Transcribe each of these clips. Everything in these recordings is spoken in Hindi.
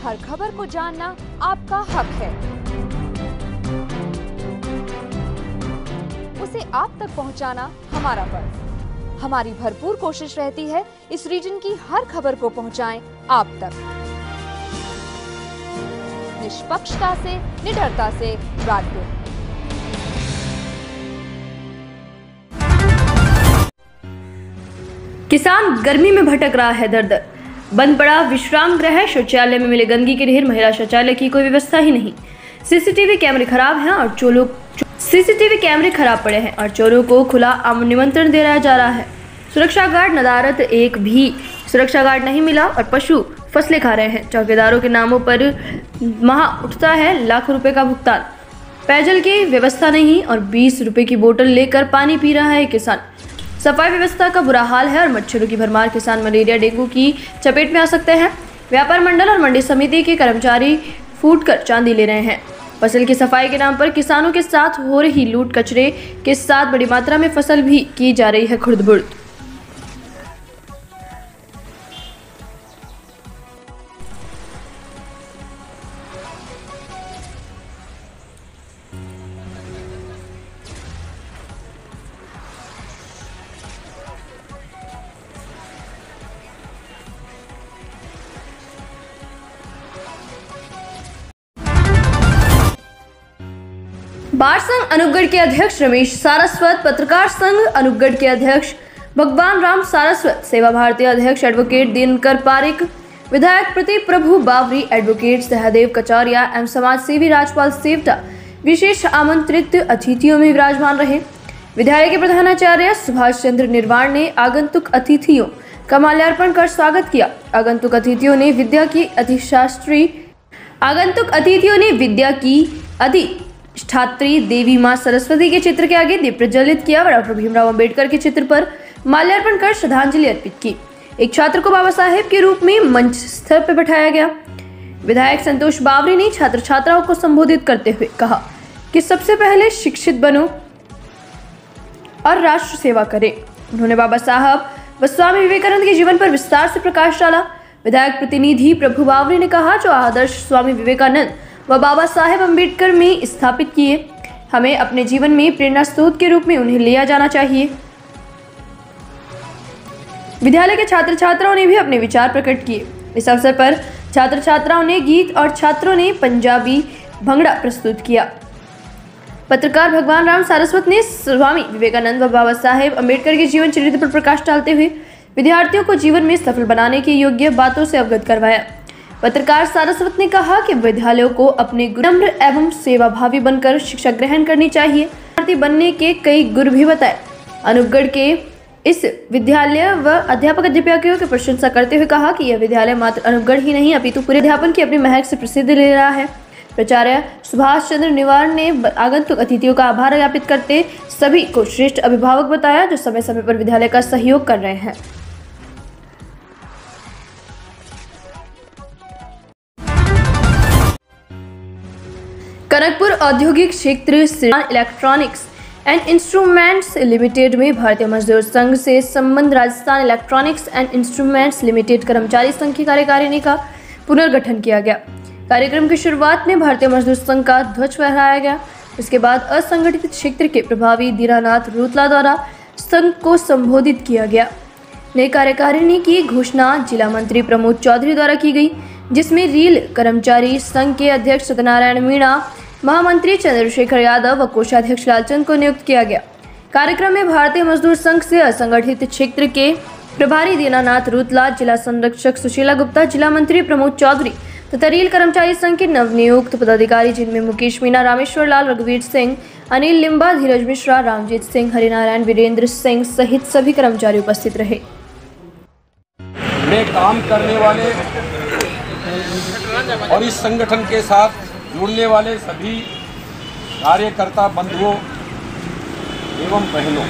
हर खबर को जानना आपका हक है। उसे आप तक पहुंचाना हमारा फर्ज। हमारी भरपूर कोशिश रहती है इस रीजन की हर खबर को पहुंचाएं आप तक, निष्पक्षता से, निडरता से, रात दिन। किसान गर्मी में भटक रहा है दर दर। बंद पड़ा विश्राम गृह, शौचालय में मिले गंदगी के ढेर, महिला शौचालय की कोई व्यवस्था ही नहीं। सीसीटीवी कैमरे खराब हैं और चोरों को खुला निमंत्रण दे जा रहा है। सुरक्षा गार्ड नदारत, एक भी सुरक्षा गार्ड नहीं मिला और पशु फसलें खा रहे हैं। चौकीदारों के नामों पर महा उठता है लाखों रुपए का भुगतान। पेयजल की व्यवस्था नहीं और 20 रुपए की बोतल लेकर पानी पी रहा है किसान। सफाई व्यवस्था का बुरा हाल है और मच्छरों की भरमार। किसान मलेरिया, डेंगू की चपेट में आ सकते हैं। व्यापार मंडल और मंडी समिति के कर्मचारी फूटकर चांदी ले रहे हैं। फसल की सफाई के नाम पर किसानों के साथ हो रही लूट, कचरे के साथ बड़ी मात्रा में फसल भी की जा रही है खुर्द-बुर्द। बार संघ अनूपगढ़ के अध्यक्ष रमेश सारस्वत, पत्रकार संघ अनूपगढ़ के अध्यक्ष भगवान राम सारस्वत, सेवा भारती अध्यक्ष एडवोकेट दिनकर पारिक, विधायक प्रदीप प्रभु बावरी, एडवोकेट सहदेव कचारिया एवं समाज सेवी राजपाल सेवटा विशेष आमंत्रित अतिथियों में विराजमान रहे। विद्यालय के प्रधानाचार्य सुभाष चंद्र निर्वाण ने आगंतुक अतिथियों का माल्यार्पण कर स्वागत किया। आगंतुक अतिथियों ने विद्या की अधिष्ठात्री देवी मां सरस्वती के चित्र के आगे दीप प्रज्वलित किया और डॉक्टर भीमराव अंबेडकर के चित्र पर माल्यार्पण कर श्रद्धांजलि अर्पित की। एक छात्र को बाबा साहेब के रूप में मंच स्थल पर बैठाया गया। विधायक संतोष बावरी ने छात्र छात्राओं को संबोधित करते हुए कहा कि सबसे पहले शिक्षित बनो और राष्ट्र सेवा करें। उन्होंने बाबा साहब व स्वामी विवेकानंद के जीवन पर विस्तार से प्रकाश डाला। विधायक प्रतिनिधि प्रभु बावरी ने कहा, जो आदर्श स्वामी विवेकानंद व बाबा साहेब अम्बेडकर में स्थापित किए, हमें अपने जीवन में प्रेरणा स्रोत के रूप में उन्हें लिया जाना चाहिए। विद्यालय के छात्र छात्राओं ने भी अपने विचार प्रकट किए। इस अवसर पर छात्र छात्राओं ने गीत और छात्रों ने पंजाबी भंगड़ा प्रस्तुत किया। पत्रकार भगवान राम सारस्वत ने स्वामी विवेकानंद व बाबा साहेब अम्बेडकर के जीवन चरित्र पर प्रकाश डालते हुए विद्यार्थियों को जीवन में सफल बनाने के योग्य बातों से अवगत करवाया। पत्रकार सारस्वत ने कहा कि विद्यालयों को अपने नम्र एवं सेवाभावी बनकर शिक्षा ग्रहण करनी चाहिए। विद्यार्थी बनने के कई गुर भी बताए। अनूपगढ़ के इस विद्यालय व अध्यापकों की प्रशंसा करते हुए कहा कि यह विद्यालय मात्र अनूपगढ़ ही नहीं अपितु पूरे अध्यापन की अपनी महक से प्रसिद्ध ले रहा है। प्राचार्य सुभाष चंद्र निर्वाण ने आगंतुक अतिथियों का आभार ज्ञापित करते सभी को श्रेष्ठ अभिभावक बताया, जो समय समय पर विद्यालय का सहयोग कर रहे हैं। कनकपुर औद्योगिक क्षेत्र इलेक्ट्रॉनिक्स एंड इंस्ट्रूमेंट्स लिमिटेड में भारतीय मजदूर संघ से संबंध Rajasthan electronics and instruments limited कर्मचारी संघ की कार्यकारिणी का पुनर्गठन किया गया। कार्यक्रम की शुरुआत में भारतीय मजदूर संघ का ध्वज फहराया गया। इसके बाद असंगठित क्षेत्र के प्रभावी दीनानाथ रूतला द्वारा संघ को संबोधित किया गया। नई कार्यकारिणी की घोषणा जिला मंत्री प्रमोद चौधरी द्वारा की गई, जिसमें रील कर्मचारी संघ के अध्यक्ष सत्यनारायण मीणा, महामंत्री चंद्रशेखर यादव व कोषाध्यक्ष लालचंद को नियुक्त किया गया। कार्यक्रम में भारतीय मजदूर संघ से असंगठित क्षेत्र के प्रभारी दीनानाथ रूतला, जिला संरक्षक सुशीला गुप्ता, जिला मंत्री प्रमोद चौधरी तथा रील कर्मचारी संघ के नवनियुक्त पदाधिकारी, जिनमें मुकेश मीणा, रामेश्वर लाल, रघुवीर सिंह, अनिल लिम्बा, धीरज मिश्रा, रामजीत सिंह, हरिनारायण, वीरेंद्र सिंह सहित सभी कर्मचारी उपस्थित रहे। में काम करने वाले और इस संगठन के साथ जुड़ने वाले सभी कार्यकर्ता बंधुओं एवं बहनों,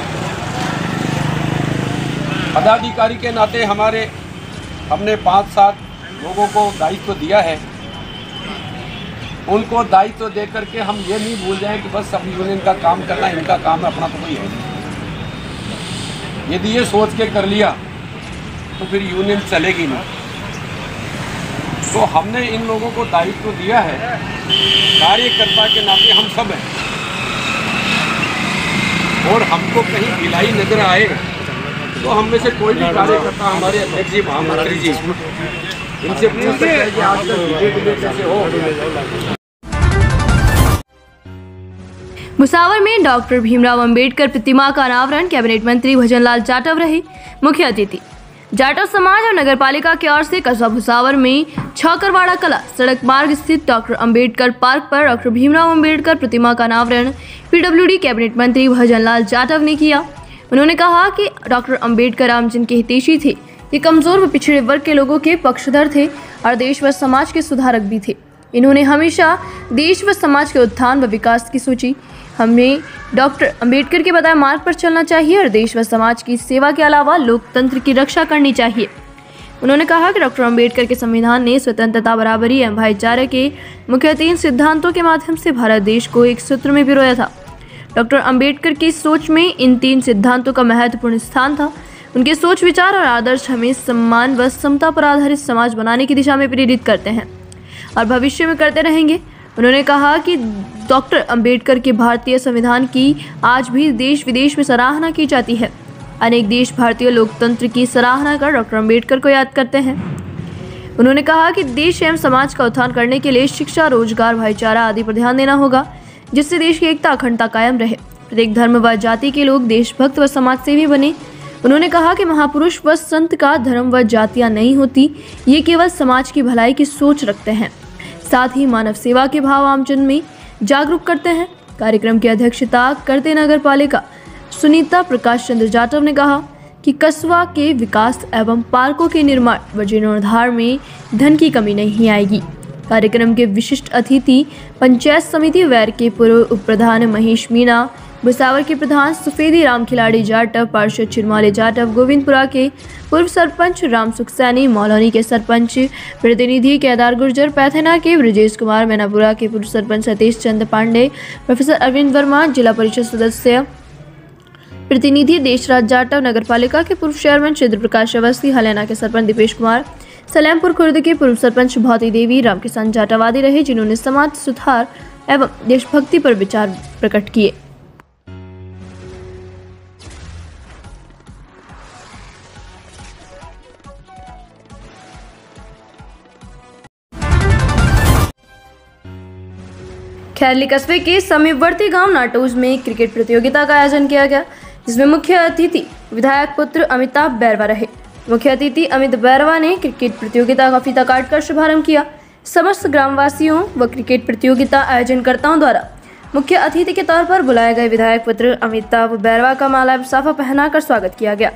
पदाधिकारी के नाते हमने 5-7 लोगों को दायित्व दिया है। उनको दायित्व दे करके हम ये नहीं भूल जाएं कि बस अब यूनियन का काम करना इनका काम है, अपना तो कोई है नहीं। यदि ये सोच के कर लिया तो फिर यूनियन चलेगी नहीं। तो हमने इन लोगों को दायित्व दिया है, कार्यकर्ता के नाते हम सब हैं, और हमको कहीं ढिलाई नजर आए तो हम में से कोई भी कार्यकर्ता, हमारे अध्यक्ष जी, महामंत्री जी, इनसे पूछ सकते हैं कि आजकल विजय कैसे हो। भुसावर में डॉक्टर भीमराव अंबेडकर प्रतिमा का अनावरण कैबिनेट मंत्री भजनलाल जाटव रहे मुख्य अतिथि। जाटव समाज और नगरपालिका की ओर से कस्बा भुसावर में छौकरवाड़ा कला सड़क मार्ग स्थित डॉक्टर अंबेडकर पार्क पर डॉक्टर भीमराव अंबेडकर प्रतिमा का अनावरण पीडब्ल्यूडी कैबिनेट मंत्री भजनलाल जाटव ने किया। उन्होंने कहा कि डॉक्टर अंबेडकर आमजन के हितैषी थे। ये कमजोर व पिछड़े वर्ग के लोगों के पक्षधर थे और देश व समाज के सुधारक भी थे। इन्होंने हमेशा देश व समाज के उत्थान व विकास की सोची। हमें डॉक्टर अंबेडकर के बताए मार्ग पर चलना चाहिए और देश व समाज की सेवा के अलावा लोकतंत्र की रक्षा करनी चाहिए। उन्होंने कहा कि डॉक्टर अंबेडकर के संविधान ने स्वतंत्रता, बराबरी एवं भाईचारे के मुख्य 3 सिद्धांतों के माध्यम से भारत देश को एक सूत्र में पिरोया था। डॉक्टर अंबेडकर की सोच में इन 3 सिद्धांतों का महत्वपूर्ण स्थान था। उनके सोच, विचार और आदर्श हमें सम्मान व समता पर आधारित समाज बनाने की दिशा में प्रेरित करते हैं और भविष्य में करते रहेंगे। उन्होंने कहा कि डॉक्टर अंबेडकर के भारतीय संविधान की आज भी देश विदेश में सराहना की जाती है। अनेक देश भारतीय लोकतंत्र की सराहना कर डॉक्टर अंबेडकर को याद करते हैं। उन्होंने कहा कि देश एवं समाज का उत्थान करने के लिए शिक्षा, रोजगार, भाईचारा आदि पर ध्यान देना होगा, जिससे देश की एकता, अखंडता कायम रहे। प्रत्येक धर्म व जाति के लोग देशभक्त व समाज सेवी बने। उन्होंने कहा कि महापुरुष व संत का धर्म व जातियां नहीं होती, ये केवल समाज की भलाई की सोच रखते हैं, साथ ही मानव सेवा के भाव आमजन में जागरूक करते हैं। कार्यक्रम की अध्यक्षता करते नगरपालिका सुनीता प्रकाश चंद्र जाटव ने कहा कि कस्बा के विकास एवं पार्कों के निर्माण व जीर्णोद्धार में धन की कमी नहीं आएगी। कार्यक्रम के विशिष्ट अतिथि पंचायत समिति वैर के पूर्व उप प्रधान महेश मीणा, भुसावर के प्रधान सफेदी राम खिलाड़ी जाटव, पार्षद चिरमाले जाटव, गोविंदपुरा के पूर्व सरपंच रामसुख सैनी, मौलौनी के सरपंच प्रतिनिधि केदार गुर्जर, पैथना के ब्रजेश कुमार, मैनापुरा के पूर्व सरपंच सतीश चंद्र पांडे, प्रोफेसर अरविंद वर्मा, जिला परिषद सदस्य प्रतिनिधि देशराज जाटव, नगरपालिका के पूर्व चेयरमैन चित्र प्रकाश अवस्थी, हलैना के सरपंच दीपेश कुमार, सलेमपुर खुर्द के पूर्व सरपंच भौती देवी, रामकिसान जाटव आदि रहे, जिन्होंने समाज सुधार एवं देशभक्ति पर विचार प्रकट किए। खैरली कस्बे के समीपवर्ती गांव नाटोज में क्रिकेट प्रतियोगिता का आयोजन किया गया, जिसमें मुख्य अतिथि विधायक पुत्र अमिताभ बैरवा रहे। मुख्य अतिथि अमित बैरवा ने क्रिकेट प्रतियोगिता का फीता काटकर शुभारंभ किया। समस्त ग्रामवासियों व क्रिकेट प्रतियोगिता आयोजनकर्ताओं द्वारा मुख्य अतिथि के तौर पर बुलाए गए विधायक पुत्र अमिताभ बैरवा का माला साफा पहनाकर स्वागत किया गया।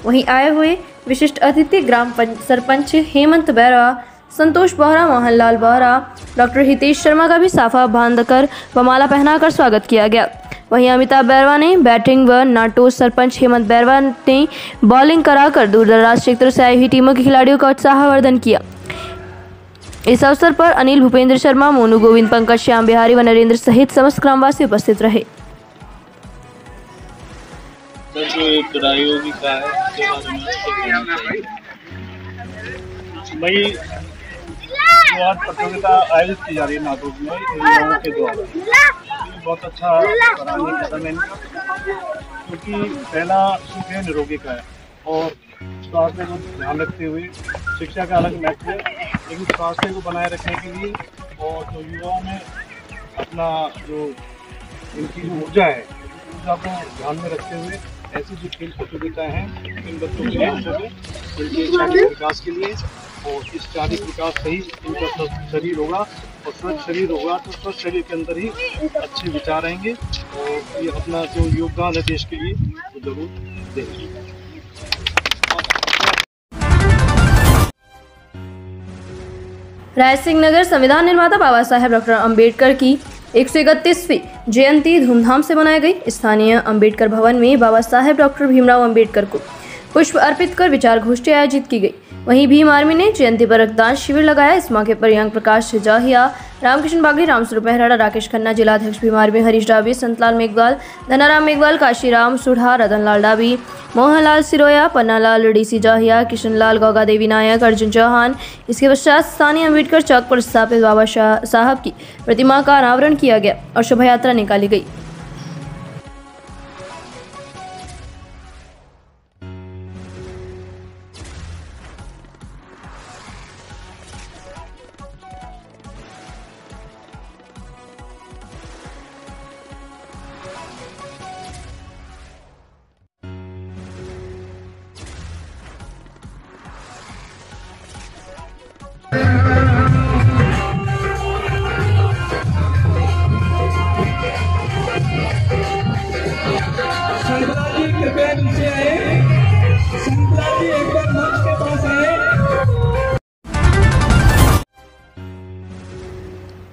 वहीं आए हुए विशिष्ट अतिथि ग्राम सरपंच हेमंत बैरवा, संतोष बोहरा, मोहनलाल बोहरा, डॉक्टर हितेश शर्मा का भी साफा बांधकर व माला पहनाकर स्वागत किया गया। वहीं अमिताभ बैरवा ने बैटिंग व नाटोज सरपंच हेमंत बैरवा ने बॉलिंग कराकर दूर दराज क्षेत्र से आई हुई टीमों के खिलाड़ियों का उत्साहवर्धन किया। इस अवसर पर अनिल भूपेंद्र शर्मा, मोनू गोविंद, पंकज, श्याम बिहारी व नरेंद्र सहित समस्त ग्रामवासी उपस्थित रहे। आज प्रतियोगिता आयोजित की जा रही है नाटोज में इन लोगों के द्वारा, बहुत अच्छा सराहनीय कदम है इनका, क्योंकि पहला सूत्र है निरोगी का है और स्वास्थ्य को ध्यान रखते हुए शिक्षा का अलग महत्व है, लेकिन स्वास्थ्य को बनाए रखने के लिए और जो युवाओं में अपना जो इनकी जो ऊर्जा है, ऊर्जा को ध्यान में रखते हुए ऐसी जो खेल प्रतियोगिताएँ हैं इन बच्चों के लिए उनके शारीरिक विकास के लिए, और इस शारीरिक विकास से ही इनका स्वस्थ शरीर होगा और स्वस्थ शरीर होगा तो स्वस्थ शरीर के अंदर ही अच्छे विचार आएंगे और ये अपना जो योगदान है देश के लिए वो जरूर देंगे। रायसिंह नगर संविधान निर्माता बाबा साहेब डॉक्टर अंबेडकर की 131वीं जयंती धूमधाम से मनाई गई। स्थानीय अंबेडकर भवन में बाबा साहेब डॉक्टर भीमराव अंबेडकर को पुष्प अर्पित कर विचार गोष्ठी आयोजित की गई। वहीं भीम आर्मी ने जयंती पर रक्तदान शिविर लगाया। इस मौके पर यंग प्रकाश जाहिया, रामकृष्ण बागड़ी, रामस्वरूप मेहरा, राकेश खन्ना, जिलाध्यक्ष भीम आर्मी हरीश डाबी, संतलाल मेघवाल, धनाराम मेघवाल, काशीराम सुढ़ा, रतनलाल डाबी, मोहनलाल सिरोया, पन्नालाल डीसी जाहिया, किशनलाल गौगा देवी नायक, अर्जुन चौहान। इसके पश्चात स्थानीय अम्बेडकर चौक पर स्थापित बाबा साहब की प्रतिमा का अनावरण किया गया और शोभा यात्रा निकाली गई। संतलाल जी कृपया नीचे आए। संतलाल जी एक बार मंच के पास आए।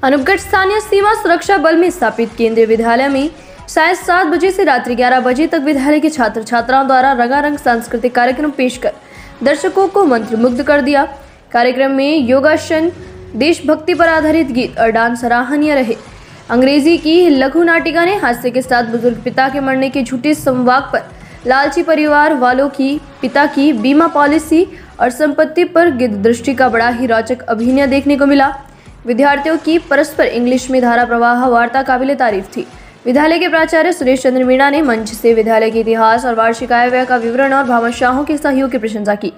अनूपगढ़ स्थानीय सीमा सुरक्षा बल में स्थापित केंद्रीय विद्यालय में सायद 7 बजे से रात्रि 11 बजे तक विद्यालय के छात्र छात्राओं द्वारा रंगारंग सांस्कृतिक कार्यक्रम पेश कर दर्शकों को मंत्रमुग्ध कर दिया। कार्यक्रम में योगासन, देशभक्ति पर आधारित गीत और डांस सराहनीय रहे। अंग्रेजी की लघु नाटिका ने हास्य के साथ बुजुर्ग पिता के मरने के झूठे संवाद पर लालची परिवार वालों की पिता की बीमा पॉलिसी और संपत्ति पर गिद्ध दृष्टि का बड़ा ही रोचक अभिनय देखने को मिला। विद्यार्थियों की परस्पर इंग्लिश में धारा प्रवाह वार्ता काबिले तारीफ थी। विद्यालय के प्राचार्य सुरेश चंद्र मीणा ने मंच से विद्यालय के इतिहास और वार्षिक आय व्यय का विवरण और भामाशाहों के सहयोग की प्रशंसा की।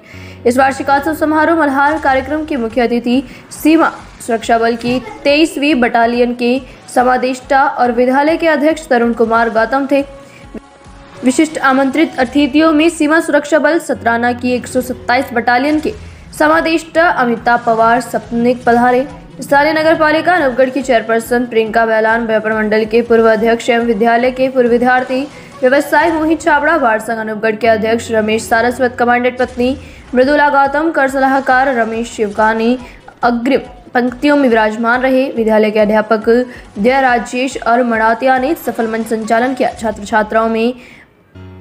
इस वार्षिकोत्सव समारोह मल्हार कार्यक्रम के मुख्य अतिथि सीमा सुरक्षा बल की 23वीं बटालियन के समादेष्टा और विद्यालय के अध्यक्ष तरुण कुमार गौतम थे। विशिष्ट आमंत्रित अतिथियों में सीमा सुरक्षा बल सतराना की 127 बटालियन के समादेष्टा अमिताभ पवार सपनिक पधारे। स्थानीय नगर पालिका अनूपगढ़ की चेयरपर्सन प्रियंका बैलान, व्यापार मंडल के पूर्व अध्यक्ष एवं विद्यालय के पूर्व विद्यार्थी व्यवसायी मोहित छाबड़ा, वार्ड संघ अनूपगढ़ के अध्यक्ष रमेश सारस्वत, कमांडेंट पत्नी मृदुला गौतम, कर सलाहकार रमेश शिवकानी अग्रिम पंक्तियों में विराजमान रहे। विद्यालय के अध्यापक दया राजेश और मड़ातिया ने सफल मंच संचालन किया। छात्र छात्राओं में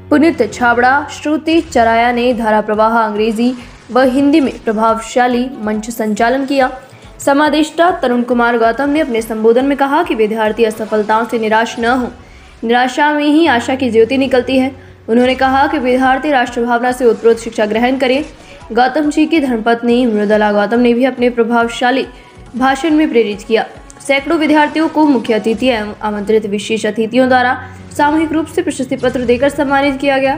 पुनीत छाबड़ा, श्रुति चराया ने धारा प्रवाह अंग्रेजी व हिंदी में प्रभावशाली मंच संचालन किया। समादेष्टा तरुण कुमार गौतम ने अपने संबोधन में कहा कि विद्यार्थी असफलताओं से निराश न हो, निराशा में ही आशा की ज्योति निकलती है। उन्होंने कहा कि विद्यार्थी राष्ट्र भावना से ओतप्रोत शिक्षा ग्रहण करें। गौतम जी की धर्मपत्नी मृदुला गौतम ने भी अपने प्रभावशाली भाषण में प्रेरित किया। सैकड़ों विद्यार्थियों को मुख्य अतिथि एवं आमंत्रित विशेष अतिथियों द्वारा सामूहिक रूप से प्रशस्ति पत्र देकर सम्मानित किया गया।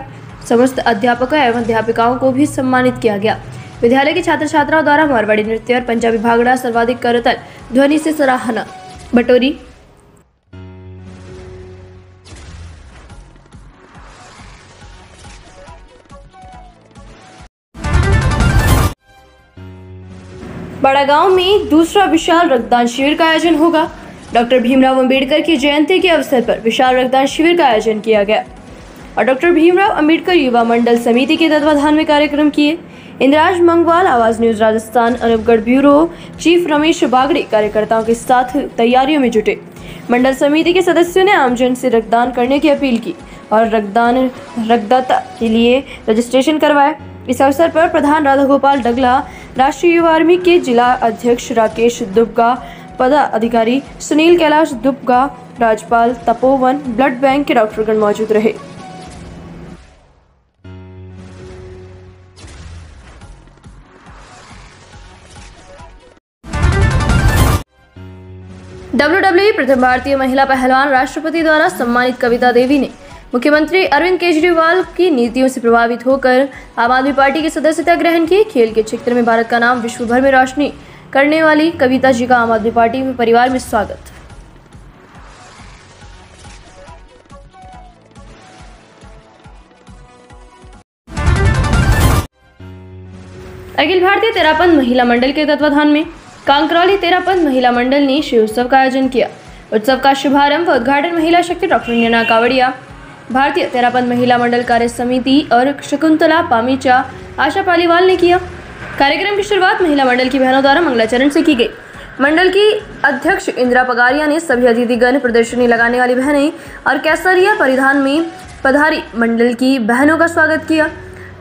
समस्त अध्यापकों एवं अध्यापिकाओं को भी सम्मानित किया गया। विद्यालय के छात्र छात्राओं द्वारा मारवाड़ी नृत्य और पंजाबी भांगड़ा सर्वाधिक करतल ध्वनि से सराहना बटोरी। बड़ागांव में दूसरा विशाल रक्तदान शिविर का आयोजन होगा। डॉक्टर भीमराव अंबेडकर की जयंती के अवसर पर विशाल रक्तदान शिविर का आयोजन किया गया और डॉक्टर भीमराव अंबेडकर युवा मंडल समिति के तत्वाधान में कार्यक्रम किए। Indraj Mangwal, Awaz news Rajasthan, Anupgarh bureau chief Ramesh Bagdi कार्यकर्ताओं के साथ तैयारियों में जुटे। मंडल समिति के सदस्यों ने आमजन से रक्तदान करने की अपील की और रक्तदाता के लिए रजिस्ट्रेशन करवाया। इस अवसर पर प्रधान राधा गोपाल डगला, राष्ट्रीय युवा आर्मी के जिला अध्यक्ष राकेश दुबगा, पदाधिकारी सुनील कैलाश दुबगा, राज्यपाल तपोवन, ब्लड बैंक के डॉक्टरगण मौजूद रहे। WWE प्रथम भारतीय महिला पहलवान राष्ट्रपति द्वारा सम्मानित कविता देवी ने मुख्यमंत्री अरविंद केजरीवाल की नीतियों से प्रभावित होकर आम आदमी पार्टी की सदस्यता ग्रहण की। खेल के क्षेत्र में भारत का नाम विश्व भर में रोशनी करने वाली कविता जी का आम आदमी पार्टी में परिवार में स्वागत। अखिल भारतीय तेरापंथ महिला मंडल के तत्वाधान में कांकरौली तेरापंथ महिला मंडल ने शिव उत्सव का आयोजन किया। उत्सव का शुभारंभ व उद्घाटन महिला शक्ति डॉक्टर नीना कावड़िया, भारतीय तेरापंथ महिला मंडल कार्य समिति और शकुंतला पामीचा, आशा पालीवाल ने किया। कार्यक्रम की शुरुआत महिला मंडल की बहनों द्वारा मंगलाचरण से की गई। मंडल की अध्यक्ष इंदिरा पगारिया ने सभी अतिथिगण, प्रदर्शनी लगाने वाली बहनें और केसरिया परिधान में पधारी मंडल की बहनों का स्वागत किया।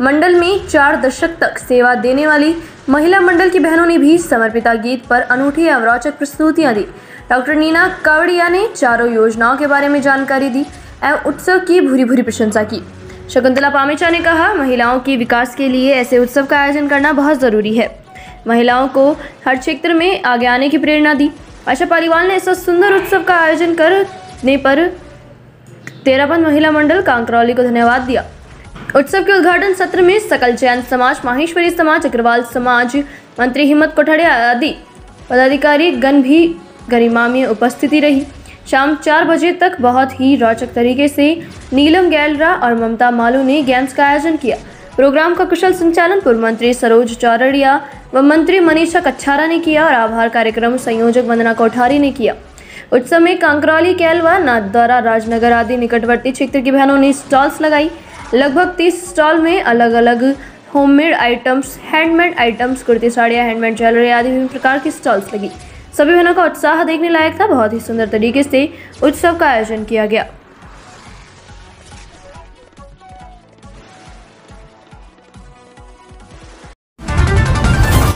मंडल में 4 दशक तक सेवा देने वाली महिला मंडल की बहनों ने भी समर्पिता गीत पर अनूठी एवं रोचक प्रस्तुतियां दी। डॉक्टर नीना कावड़िया ने चारों योजनाओं के बारे में जानकारी दी एवं उत्सव की भूरी भूरी प्रशंसा की। शकुंतला पामेचा ने कहा, महिलाओं के विकास के लिए ऐसे उत्सव का आयोजन करना बहुत ज़रूरी है। महिलाओं को हर क्षेत्र में आगे आने की प्रेरणा दी। आशा पालीवाल ने ऐसा सुंदर उत्सव का आयोजन करने पर तेराबंद महिला मंडल कांकरौली को धन्यवाद दिया। उत्सव के उद्घाटन सत्र में सकल जैन समाज, माहेश्वरी समाज, अग्रवाल समाज, मंत्री हिम्मत कोठारिया आदि पदाधिकारी गण भी गरिमा में उपस्थिति रही। शाम 4 बजे तक बहुत ही रोचक तरीके से नीलम गैलरा और ममता मालू ने गेम्स का आयोजन किया। प्रोग्राम का कुशल संचालन पूर्व मंत्री सरोज चौरड़िया व मंत्री मनीषा कच्छारा ने किया और आभार कार्यक्रम संयोजक वंदना कोठारी ने किया। उत्सव में कांकरौली, कैलवा, नाथद्वारा, राजनगर आदि निकटवर्ती क्षेत्र की बहनों ने स्टॉल्स लगाई। लगभग 30 स्टॉल में अलग अलग homemade items, handmade items, kurti साड़ियाँ, हैंडमेड ज्वेलरी आदि विभिन्न प्रकार की स्टॉल्स लगी। सभी बहनों का उत्साह देखने लायक था। बहुत ही सुंदर तरीके से उत्सव का आयोजन किया गया।